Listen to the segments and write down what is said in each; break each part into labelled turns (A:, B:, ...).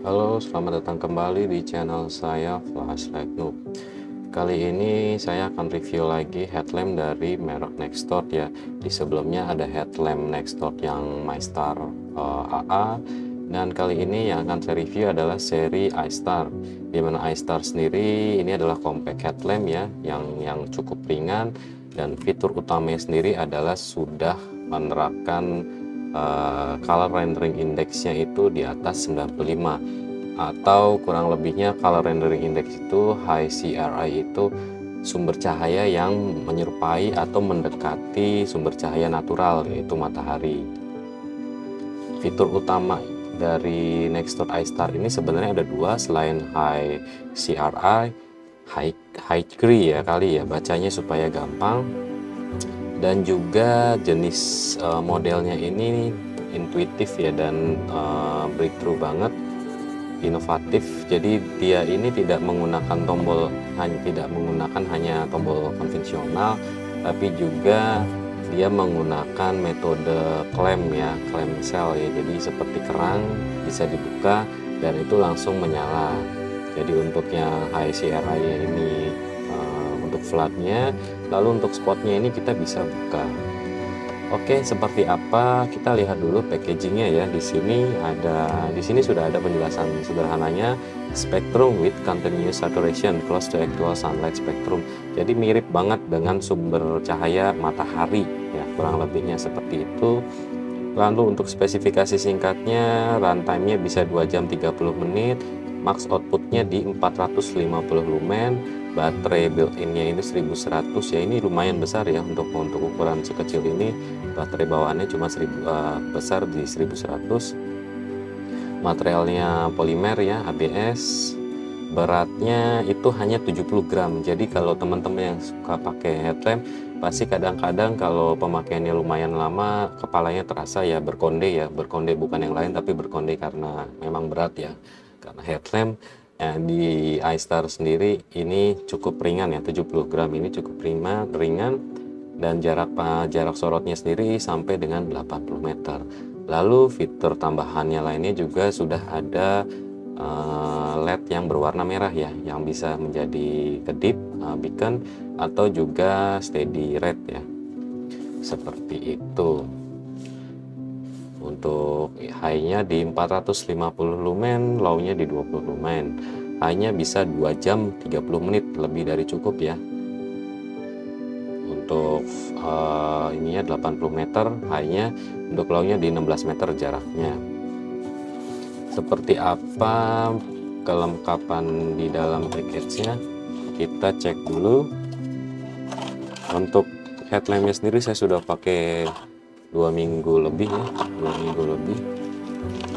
A: Halo, selamat datang kembali di channel saya Flashlight Noob. Kali ini saya akan review lagi headlamp dari merek Nextort ya. Di sebelumnya ada headlamp Nextort yang MyStar AA, dan kali ini yang akan saya review adalah seri iStar. Dimana iStar sendiri ini adalah compact headlamp ya, yang cukup ringan, dan fitur utamanya sendiri adalah sudah menerapkan color rendering indexnya itu di atas 95, atau kurang lebihnya color rendering index itu high CRI, itu sumber cahaya yang menyerupai atau mendekati sumber cahaya natural, yaitu matahari. Fitur utama dari Nextort iStar ini sebenarnya ada dua, selain high CRI, high GRI ya kali ya bacanya supaya gampang, dan juga jenis modelnya ini intuitif ya, dan breakthrough banget, inovatif. Jadi dia ini tidak menggunakan hanya tombol konvensional, tapi juga dia menggunakan metode klem ya, klem sel ya. Jadi seperti kerang, bisa dibuka dan itu langsung menyala. Jadi untuk yang high CRI ini untuk flatnya, lalu untuk spotnya ini kita bisa buka. Oke, seperti apa, kita lihat dulu packagingnya ya. Di sini sudah ada penjelasan sederhananya. Spectrum with continuous saturation close to actual sunlight spectrum. Jadi mirip banget dengan sumber cahaya matahari ya, kurang lebihnya seperti itu. Lalu untuk spesifikasi singkatnya, runtime-nya bisa 2 jam 30 menit, max outputnya di 450 lumen, baterai built-innya ini 1100 ya. Ini lumayan besar ya untuk ukuran sekecil ini. Baterai bawaannya cuma besar di 1100. Materialnya polimer ya, ABS. Beratnya itu hanya 70 gram. Jadi kalau teman-teman yang suka pakai headlamp, pasti kadang-kadang kalau pemakaiannya lumayan lama, kepalanya terasa ya berkonde ya. Berkonde bukan yang lain, tapi berkonde karena memang berat ya. Karena headlamp di iStar sendiri ini cukup ringan ya, 70 gram ini cukup ringan, dan jarak sorotnya sendiri sampai dengan 80 meter. Lalu fitur tambahannya lainnya juga sudah ada LED yang berwarna merah ya, yang bisa menjadi kedip, beacon, atau juga steady red ya, seperti itu. Untuk high-nya di 450 lumen, low-nya di 20 lumen. High-nya bisa 2 jam 30 menit, lebih dari cukup ya. Untuk ininya 80 meter, high-nya, untuk low-nya di 16 meter jaraknya. Seperti apa kelengkapan di dalam package-nya, kita cek dulu. Untuk headlamp-nya sendiri saya sudah pakai 2 minggu lebih ya, 2 minggu lebih,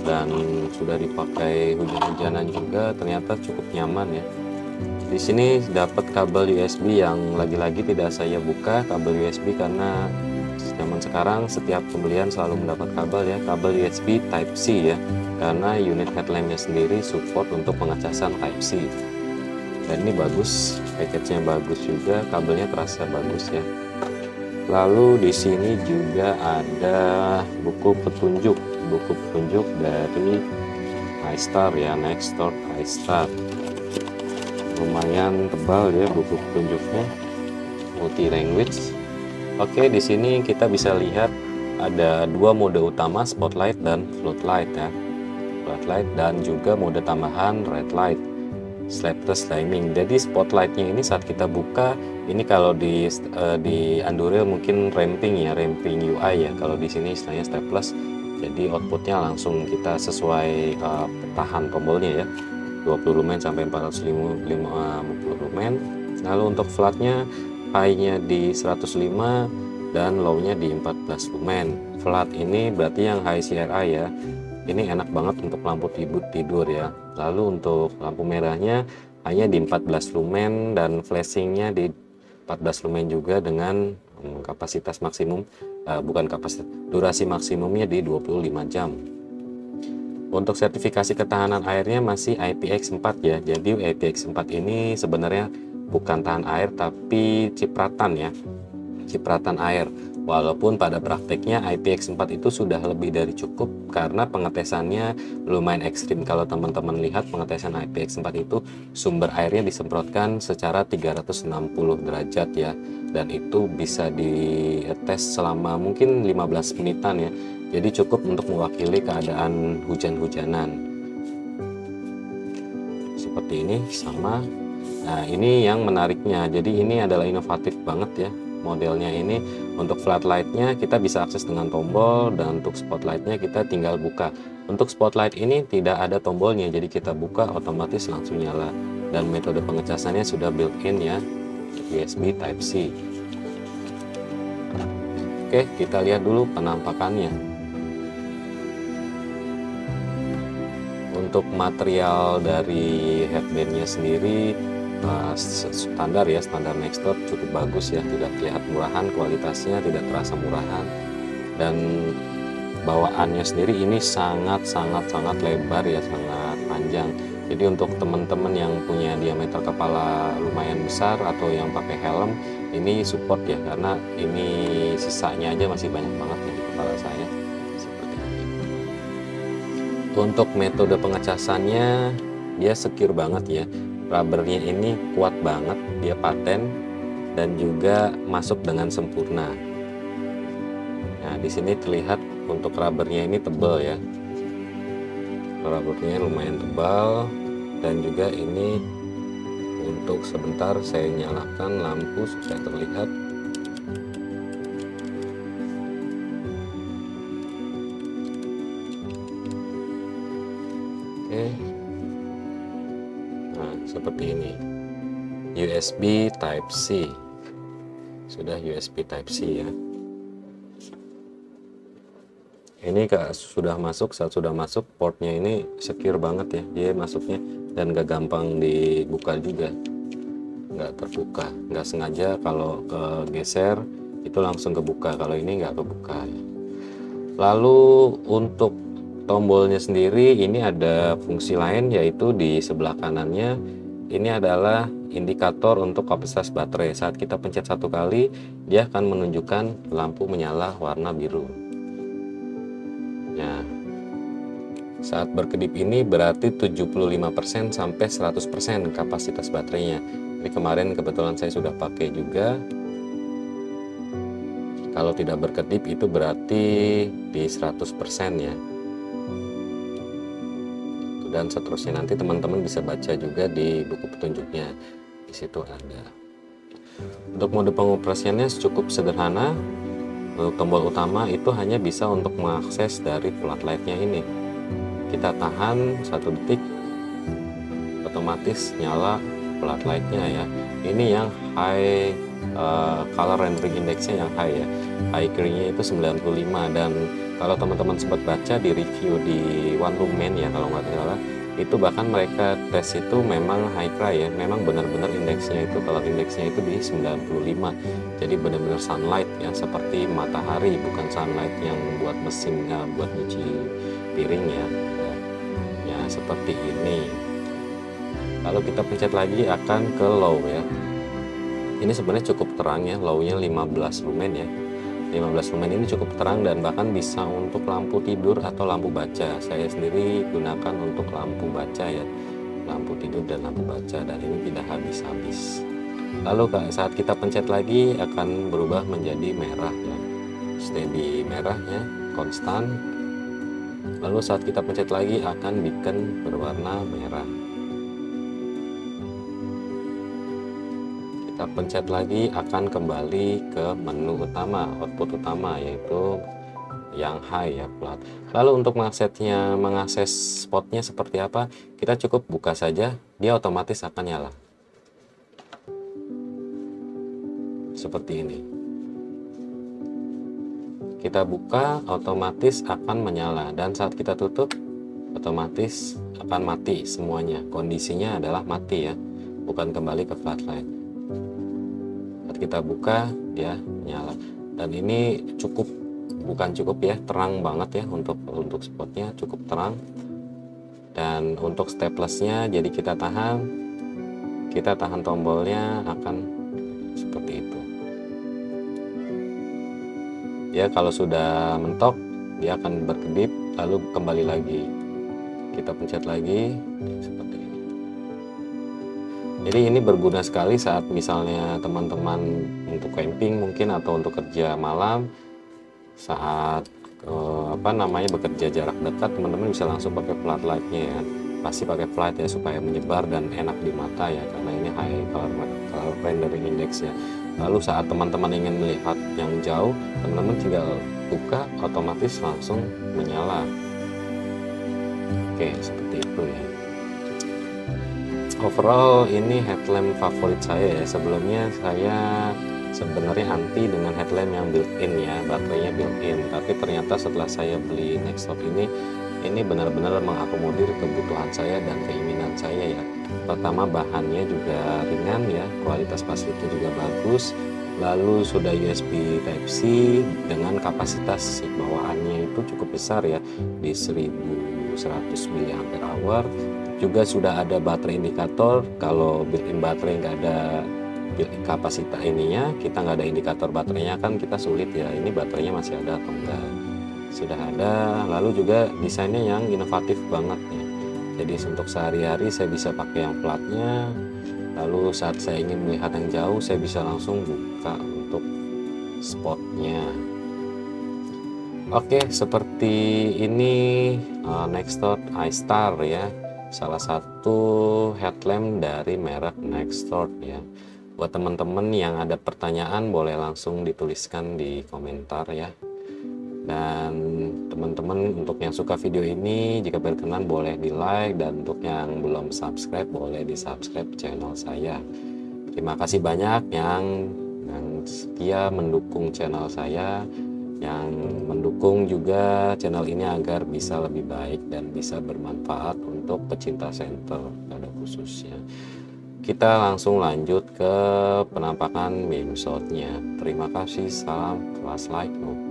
A: dan sudah dipakai hujan-hujanan juga, ternyata cukup nyaman ya. Di sini dapat kabel USB yang lagi-lagi tidak saya buka, kabel USB, karena zaman sekarang setiap pembelian selalu mendapat kabel USB Type C ya, karena unit headlampnya sendiri support untuk pengecasan Type C. Dan ini bagus, package-nya bagus juga, kabelnya terasa bagus ya. Lalu di sini juga ada buku petunjuk dari iStar ya, Nextort iStar. Lumayan tebal ya buku petunjuknya, multi language. Oke, di sini kita bisa lihat ada dua mode utama, spotlight dan floodlight ya. Floodlight, dan juga mode tambahan red light, sleepless dimming. Jadi spotlightnya ini saat kita buka, ini kalau di Anduril mungkin ramping ya, ramping UI ya. Kalau di sini istilahnya stepless. Jadi outputnya langsung kita sesuai tahan tombolnya ya, 20 lumen sampai 450 lumen. Lalu untuk flatnya, high-nya di 105 dan low-nya di 14 lumen. Flat ini berarti yang high CRI ya. Ini enak banget untuk lampu tidur ya. Lalu untuk lampu merahnya hanya di 14 lumen, dan flashingnya di 14 lumen juga, dengan kapasitas maksimum, durasi maksimumnya di 25 jam. Untuk sertifikasi ketahanan airnya masih IPX4 ya. Jadi IPX4 ini sebenarnya bukan tahan air tapi cipratan ya, cipratan air. Walaupun pada prakteknya IPX4 itu sudah lebih dari cukup karena pengetesannya lumayan ekstrim. Kalau teman-teman lihat pengetesan IPX4 itu sumber airnya disemprotkan secara 360 derajat ya, dan itu bisa dites selama mungkin 15 menitan ya. Jadi cukup untuk mewakili keadaan hujan-hujanan seperti ini sama. Nah, ini yang menariknya, jadi ini adalah inovatif banget ya modelnya ini. Untuk floodlightnya kita bisa akses dengan tombol, dan untuk spotlightnya kita tinggal buka. Untuk spotlight ini tidak ada tombolnya, jadi kita buka otomatis langsung nyala, dan metode pengecasannya sudah built-in ya, USB Type-C. Oke, kita lihat dulu penampakannya. Untuk material dari headbandnya sendiri standar ya, standar Nextdoor, cukup bagus ya, tidak terlihat murahan, kualitasnya tidak terasa murahan, dan bawaannya sendiri ini sangat lebar ya, sangat panjang. Jadi untuk teman-teman yang punya diameter kepala lumayan besar atau yang pakai helm, ini support ya, karena ini sisanya aja masih banyak banget ya di kepala saya. Seperti ini. Untuk metode pengecasannya dia secure banget ya, rubbernya ini kuat banget, dia paten dan juga masuk dengan sempurna. Nah, di sini terlihat untuk rubbernya ini tebal ya, rubbernya lumayan tebal, dan juga ini untuk sebentar saya nyalakan lampu supaya terlihat. Oke. Nah, seperti ini. USB Type-C. Sudah USB Type-C ya. Ini sudah masuk, saat sudah masuk portnya ini secure banget ya, dia masuknya, dan gak gampang dibuka juga, nggak terbuka, nggak sengaja kalau kegeser itu langsung kebuka, kalau ini nggak kebuka ya. Lalu untuk tombolnya sendiri ini ada fungsi lain, yaitu di sebelah kanannya ini adalah indikator untuk kapasitas baterai. Saat kita pencet satu kali, dia akan menunjukkan lampu menyala warna biru. Nah, saat berkedip ini berarti 75% sampai 100% kapasitas baterainya. Ini kemarin kebetulan saya sudah pakai juga. Kalau tidak berkedip itu berarti di 100% ya. Dan seterusnya, nanti teman-teman bisa baca juga di buku petunjuknya, di situ ada. Untuk mode pengoperasiannya cukup sederhana. Untuk tombol utama itu hanya bisa untuk mengakses dari floodlightnya ini. Kita tahan 1 detik, otomatis nyala floodlightnya ya. Ini yang high color rendering indexnya yang high ya, high clearnya itu 95, dan kalau teman-teman sempat baca di review di One Lumen ya kalau nggak salah, itu bahkan mereka tes itu memang high cry ya, memang benar-benar indeksnya itu, color indeksnya itu di 95, jadi benar-benar sunlight ya, seperti matahari, bukan sunlight yang buat mesin buat nyuci piring ya. Ya seperti ini. Lalu kita pencet lagi akan ke low ya. Ini sebenarnya cukup terang ya, low-nya 15 lumen ya. 15 lumen ini cukup terang dan bahkan bisa untuk lampu tidur atau lampu baca. Saya sendiri gunakan untuk lampu baca ya, lampu tidur dan lampu baca, dan ini tidak habis-habis. Lalu saat kita pencet lagi akan berubah menjadi merah ya, steady merah ya, konstan. Lalu saat kita pencet lagi akan beacon berwarna merah. Kita pencet lagi akan kembali ke menu utama, output utama, yaitu yang high ya, flat. Lalu untuk mengakses spotnya seperti apa, kita cukup buka saja, dia otomatis akan nyala seperti ini. Kita buka otomatis akan menyala, dan saat kita tutup otomatis akan mati semuanya. Kondisinya adalah mati ya, bukan kembali ke floodlight. Kita buka dia nyala, dan ini bukan cukup ya, terang banget ya, untuk spotnya cukup terang, Dan untuk steplessnya, jadi kita tahan tombolnya akan seperti itu ya. Kalau sudah mentok dia akan berkedip, lalu kembali lagi, kita pencet lagi seperti ini. Jadi ini berguna sekali saat misalnya teman-teman untuk camping mungkin, atau untuk kerja malam, saat bekerja jarak dekat, teman-teman bisa langsung pakai floodlight-nya ya. Pasti pakai flat ya supaya menyebar dan enak di mata ya, karena ini high color rendering index ya. Lalu saat teman-teman ingin melihat yang jauh, teman-teman tinggal buka, otomatis langsung menyala. Oke, seperti itu ya. Overall ini headlamp favorit saya ya. Sebelumnya saya sebenarnya anti dengan headlamp yang built-in ya, baterainya built-in, tapi ternyata setelah saya beli Nextop ini benar-benar mengakomodir kebutuhan saya dan keinginan saya ya. Pertama, bahannya juga ringan ya, kualitas plastiknya juga bagus, lalu sudah USB Type-C dengan kapasitas bawaannya itu cukup besar ya, di 1100 mAh. Juga sudah ada baterai indikator. Kalau built-in baterai nggak ada kapasitas ininya, kita nggak ada indikator baterainya kan kita sulit ya, ini baterainya masih ada atau enggak. Sudah ada. Lalu juga desainnya yang inovatif banget ya, jadi untuk sehari-hari saya bisa pakai yang flatnya, lalu saat saya ingin melihat yang jauh saya bisa langsung buka untuk spotnya. Oke, seperti ini Nextort iStar ya, salah satu headlamp dari merek Nextort ya. Buat teman-teman yang ada pertanyaan boleh langsung dituliskan di komentar ya. Dan teman-teman untuk yang suka video ini, jika berkenan boleh di like, dan untuk yang belum subscribe boleh di subscribe channel saya. Terima kasih banyak yang setia mendukung channel saya, yang mendukung juga channel ini agar bisa lebih baik dan bisa bermanfaat untuk pecinta senter pada khususnya. Kita langsung lanjut ke penampakan beam shotnya. Terima kasih, salam flashlight noob.